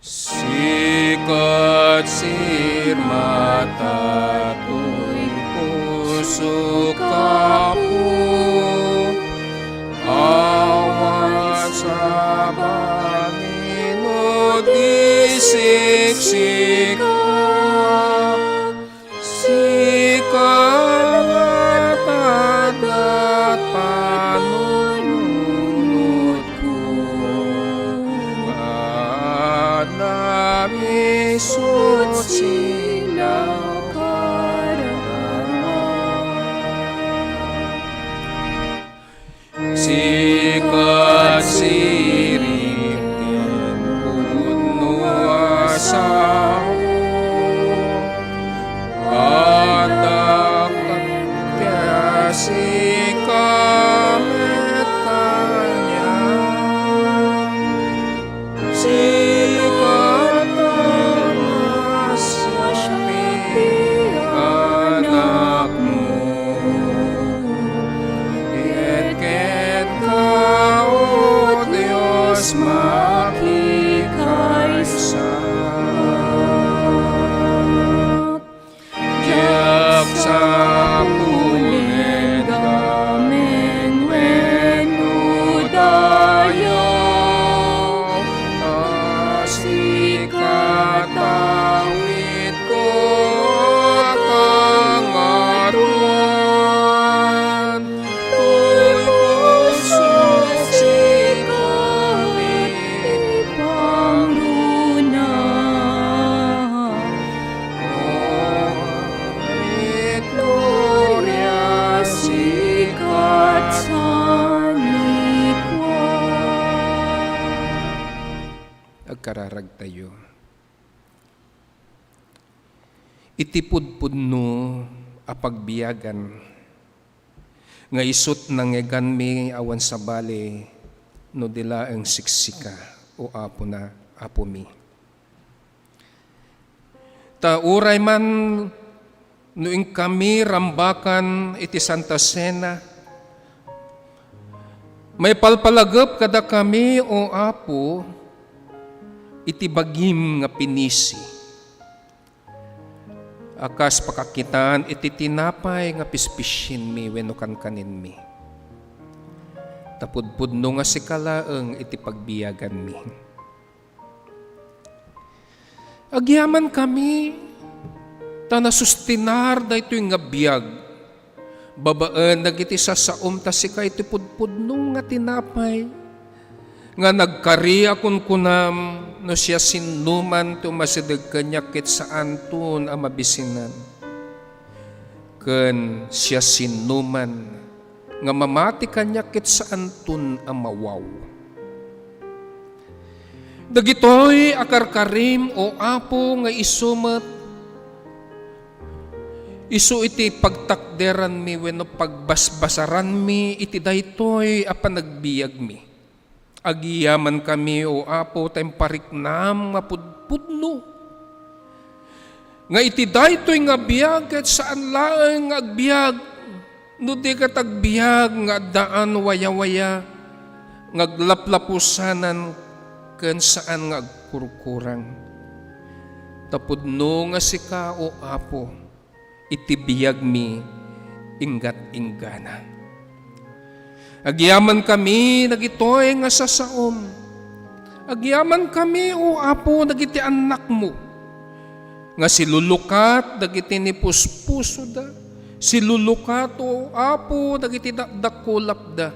Sikat sirma tatoy pusok Apo, awan sa Panginoon disiksika, sikat at sikamet kanya, sikat na masapi anak mo. Ket ka, O Diyos, makikaysa. Diyak sa pulen gamen wenu dayo, asikat awit ko kangatuan, tuy puso sikamit ipangruna. Gloria sikat sa agkararag tayo. Itipudpudno apagbiyagan, nga isut nangegan mi awan sa bali, no dila ang siksika o apo na apo mi. Tauray man noing kami rambakan iti Santa Cena, may palpalagap kada kami o apo, iti bagim nga pinisi. Akas pakakitaan iti tinapay nga pispisyin mi wenno kankanin mi. Tapudpudno nga si kalaeng iti pagbiyagan mi. Agyaman kami, tanasustinar da ito'y nga biyag. Babaan nagiti sasaom ta si ka iti pudpudno nga tinapay. Nga nagkari akon kunam no siya sinuman tumasidag kanyakit sa anton ang mabisinan. Ken siya sinuman nga mamati kanyakit sa anton ang mawaw. Dagitoy akarkarim o apo nga isumat, isu iti pagtakderan mi wenno pagbasbasaran mi iti daytoy a panagbiyag mi. Agiyaman kami o apo tayong pariknam nga pudpudno. Nga iti daytoy nga biyag ket saan laeng nga agbiag, no di kat agbiag nga daan waya-waya, nga aglaplapusanan ken saan nga agkurkurang. Tapudno nga sika o apo, iti biyag mi inggat-inggana. Agyaman kami nagitoy nga sasaom. Agyaman kami o apo dagiti anak mo. Nga silulukat dagiti ni puspuso da. Silulukat o apo dagiti dakulap da.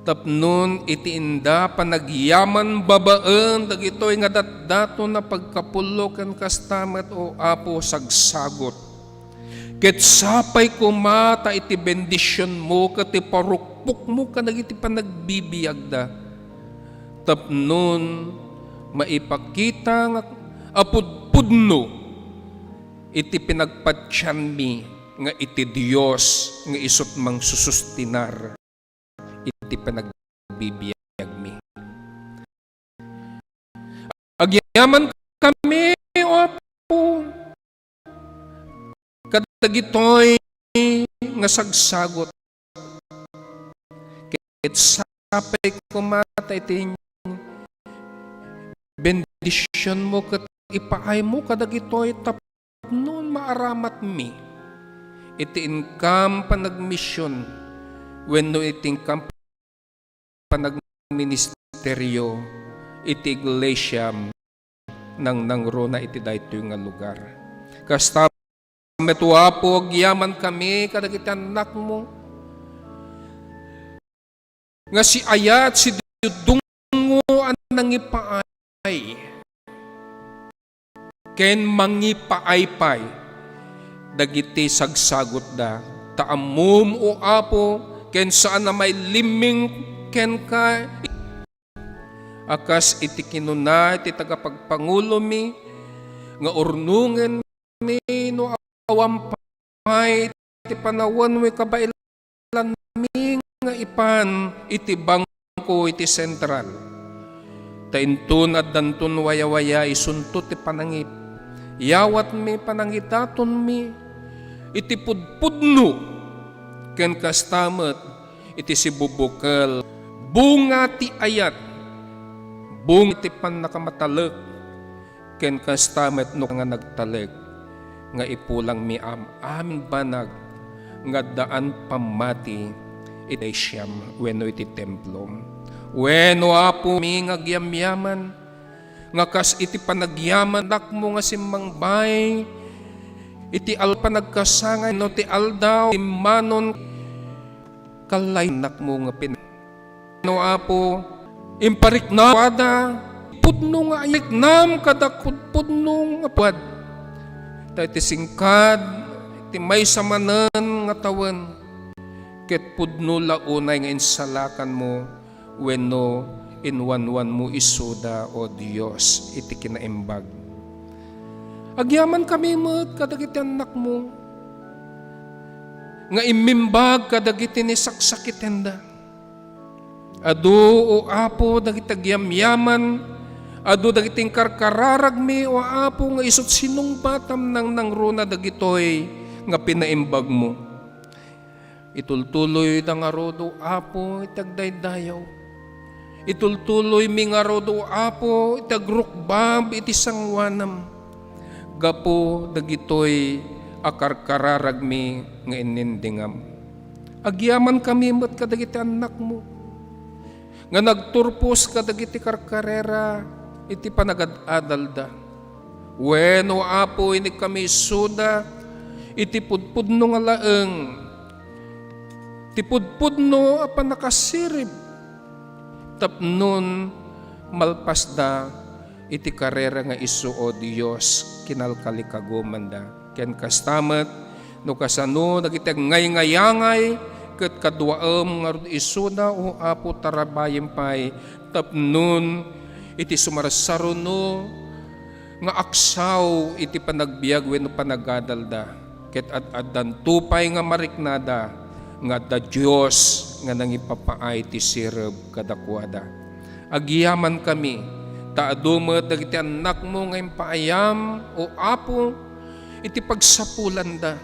Tapnon iti inda panagyaman babaan dagitoy nga datdato na pagkapulokan kastamat o apo sagsagot. Ket sapay kumata iti bendisyon mo kati parukpok mo kanag iti panagbibiyag da. Tapnon maipakita nga apudpudno iti pinagpatyan mi nga iti Dios nga isut mang susustinar iti panagbibiyag mi. Agyaman kami o apo kadagitoy nga sagsagot. Ket sapay kumata iti bendisyon mo ket ipaay mo kadagitoy tapnon maaramat mi. Iti income panagmisyon wenno iti income panagministeryo iti iglesia nang rona iti daytoy nga lugar. Kasta metuwa po, agyaman kami, kadagiti anak mo. Nga si ayat, si dudungo, ang nangipaay. Ken mangipaaypay, dagiti sagsagot da. Taamum o apo, ken saan na may liming ken ka. Akas iti kinuna, iti tagapagpangulo mi, nga urnungen mi, no awampay iti panawan we kabailan mi nga ipan iti bangko iti sentral. Taintun at dantun waya-waya isuntot ti panangit. Yawat mi panangitaton mi iti pudpudno ken kastamet iti sibubukal bunga ti ayat bunga ti pan nakamatalek ken kastamet no nga nagtalek nga ipulang mi amin banag nga daan pamati iti siyam wenno iti templo. Wenno apo mi nga gyamyaman nga kas iti panagyaman nakmo nga simangbay iti panagkasangay no ti aldaw imanon kalay nakmo nga no apo imparik na wada pudno nga ayiknam kadakod pudno nga pad tayo ti singkad ti may samanen nga tawen ket pudno launay nga insalakan mo wenno inwanwan mo isuda o Dios iti kinaimbag. Agyaman kami met kadagiti anak mo nga imimbag kadagiti ni saksakitenda. Adu o apo dagiti agyamyaman adu dagiti karkararag mi o apo nga isut sinong batam nang runa dagitoy nga pinaimbag mo. Itultuloy da nga rodo apo itagdaydayaw. Itultuloy mi nga rodo apo itagrukbab iti sangwanam. Gapo dagitoy akarkararag mi nga inindingam. Agyaman kami met kadagiti anak mo. Nga nagturpos kadagiti karkarera iti panagad-adalda. Wenno apo inig kami suda iti pudpudno nga laeng. Ti pudpudno apan nakasirib. Tapnon malpasda iti karera nga isu o Dios kinalkalikagumanda. Ken kastamet no kasano dagiti ngay-ngayangay ket kaduaem nga isuda o apo tarabayem pay tapnon iti sumarsaruno nga aksaw iti panagbiag wenno panagadalda ket ad-addan tupay nga mariknada nga da Dios nga nangipapaay ti sireb kadakwada. Agyaman kami taadumet dagiti anak mo nga impaayam o apo iti pagsapulan da.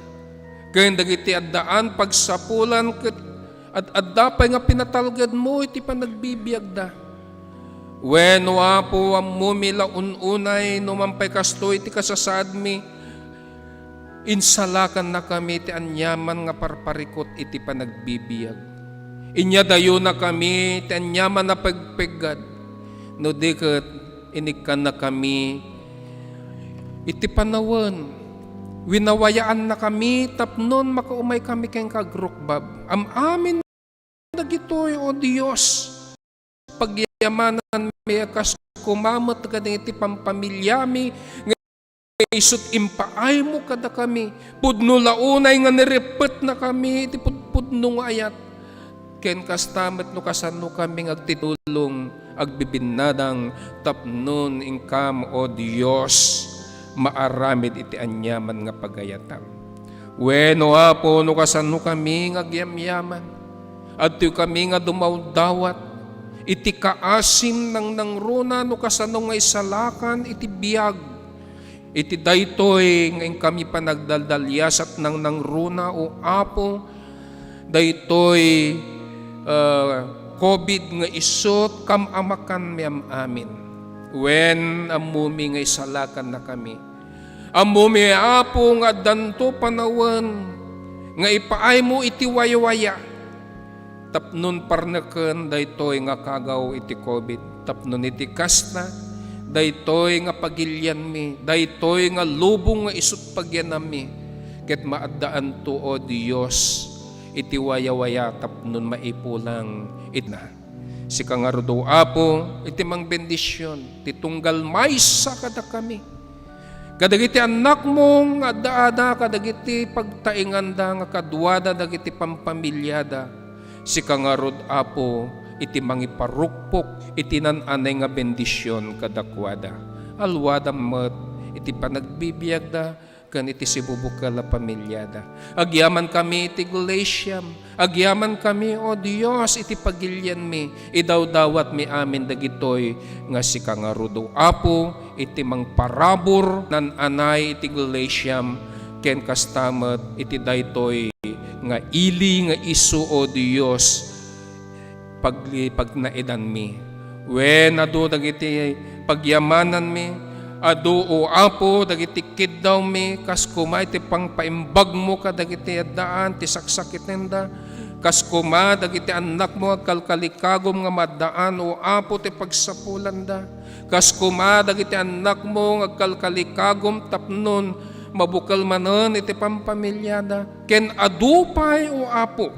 Ken dagiti addaan pagsapulan ket adda pay nga pinatalged mo iti panagbibiyag da. Wenno apo ammo milaun-unay no mampay kastoy iti kasasaad mi insalakan na kami ti anyaman nga parparikot iti panagbibiyag. Inya dayo na kami ti anyaman na pagpegad. No diket inikkan na kami iti panawen. Winawayaan na kami tapnon makaumay kami kayong kagrukbab. Amin dagitoy o Dios. Pagyamanan mi akas kumamot kading iti pampamilyami isut impaay mo kada kami. Pudno launay nga nirepet na kami iti pudno nga ayat. Ken kastamet no kasano kami agtitulong agbibinadang tapnon ingkam o Dios maaramid iti anyaman nga pagayatam. Wenno apo no kasano kami agyamyaman adto kami nga dumawdawat iti kaasim nang nangruna no kasano nga isalakan iti biag iti daytoy ngayon kami panagdaldalyasat ng nangruna o apo daytoy COVID nga isot kamamakan miyam amin. When amumi nga isalakan na kami. Amumi apo nga danto panawan nga ipaay mo iti waya-waya. Tapnon parnaken daytoy nga kagaw iti COVID. Tapnon iti kasna daytoy nga pagilyan mi, daytoy nga lubong nga isut pagyanam mi, ket maaddaan to o Dios, iti waya-waya tapnon maipulang itna. Si kangarudo apo, iti mang bendisyon, titunggal maysa kada kami. Kadagiti anak mo nga daada, kadagiti pagtainganda nga kadwada, dagiti pampamilyada, si kangarud apo, iti mangiparukpok iti nananay nga bendisyon kadakwada. Alwada met iti panagbibiyag da ken iti sibubuk la pamilyada. Agyaman kami iti Galatiam, agyaman kami, O Dios, iti pagilyan mi, idawdawat mi amin dagitoy nga si kangarudo. Apo, iti mangparabor nan anay iti Galatiam, ken kastamet iti daytoy nga ili nga isu, O Dios, pag naidan mi. Wen adu dagiti pagyamanan mi, adu o Apo dagiti kiddaw mi, kas kuma iti pangpaimbag mo ka dagiti addaan ti saksakit nenda, kas kuma dagiti anak mo agkalkalikagom nga maddaan, o Apo ti pagsapulan da, kas kuma dagiti anak mo agkalkalikagom tapnon mabukal manen iti pampamilyada, ken adupay, o Apo,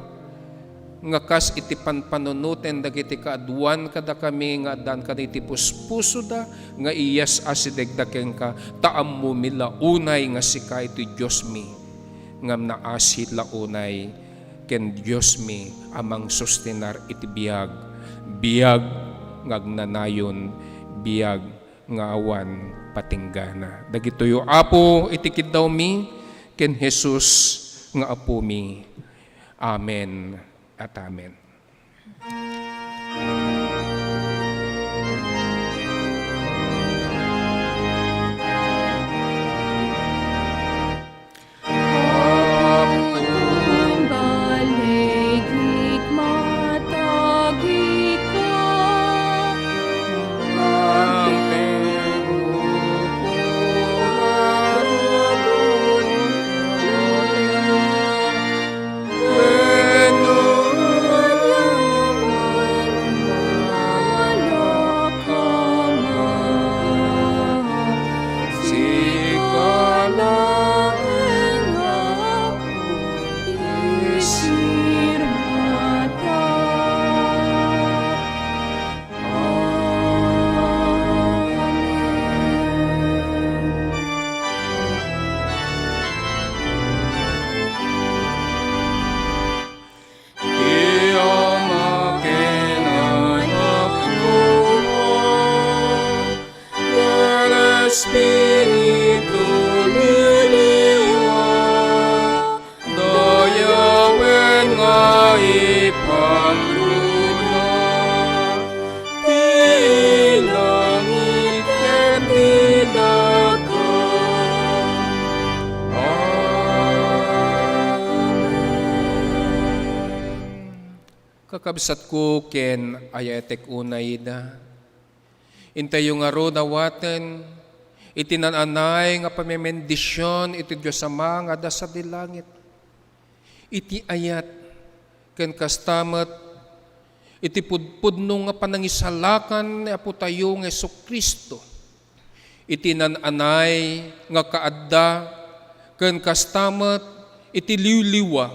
nga kas iti panpanunuten dagiti kaaduan kada kami nga addan kaditi puspuso da nga iyas asidegdaken ka taam mo milaunay nga sika iti Dios mi ngam naasit launay ken Dios mi amang sustenar iti biag nga agnanayon, biag nga awan patinggana. Dagitoyo Apo iti kiddaw mi ken Jesus nga Apo mi. Amen at amen. Espiritu liliwa, dayawen nga ipangruna, ilangit ken tidaka. Amen. Kakabsat ko ken ayatek unayda, intayo nga ro dawaten, itinananay nga pamemendisyon iti Diyos Ama nga dasa di langit. Iti ayat ken kastamet iti pudpudno nga panangisalakan ni Apo tayo nga Jesucristo. Itinananay nga kaadda ken kastamet iti liwliwa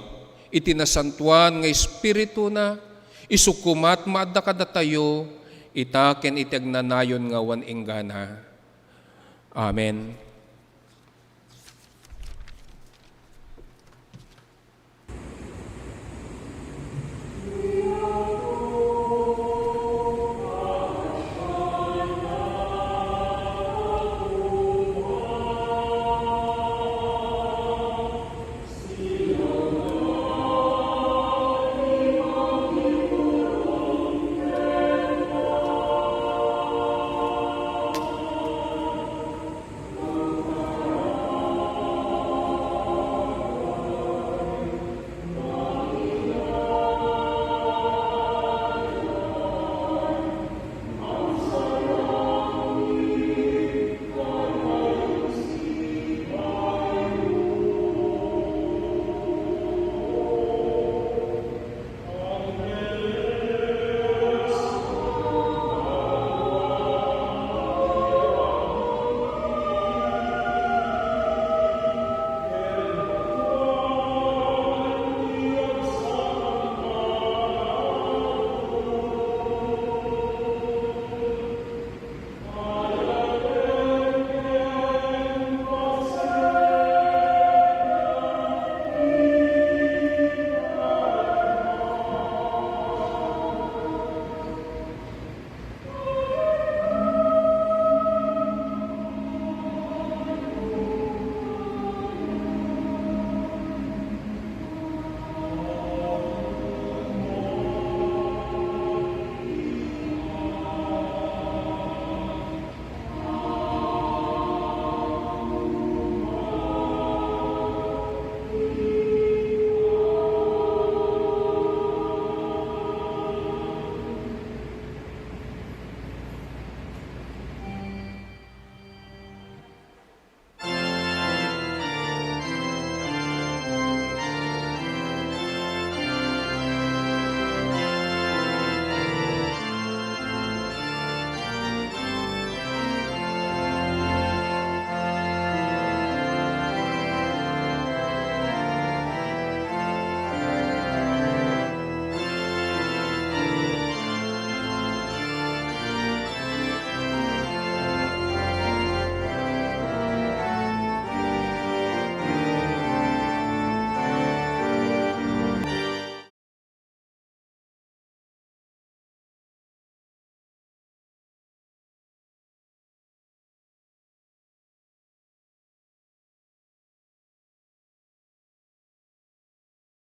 iti nasantuan nga Espiritu na isukumat maadda kada tayo ita ken iti agnanayon nga wan inggana. Amen.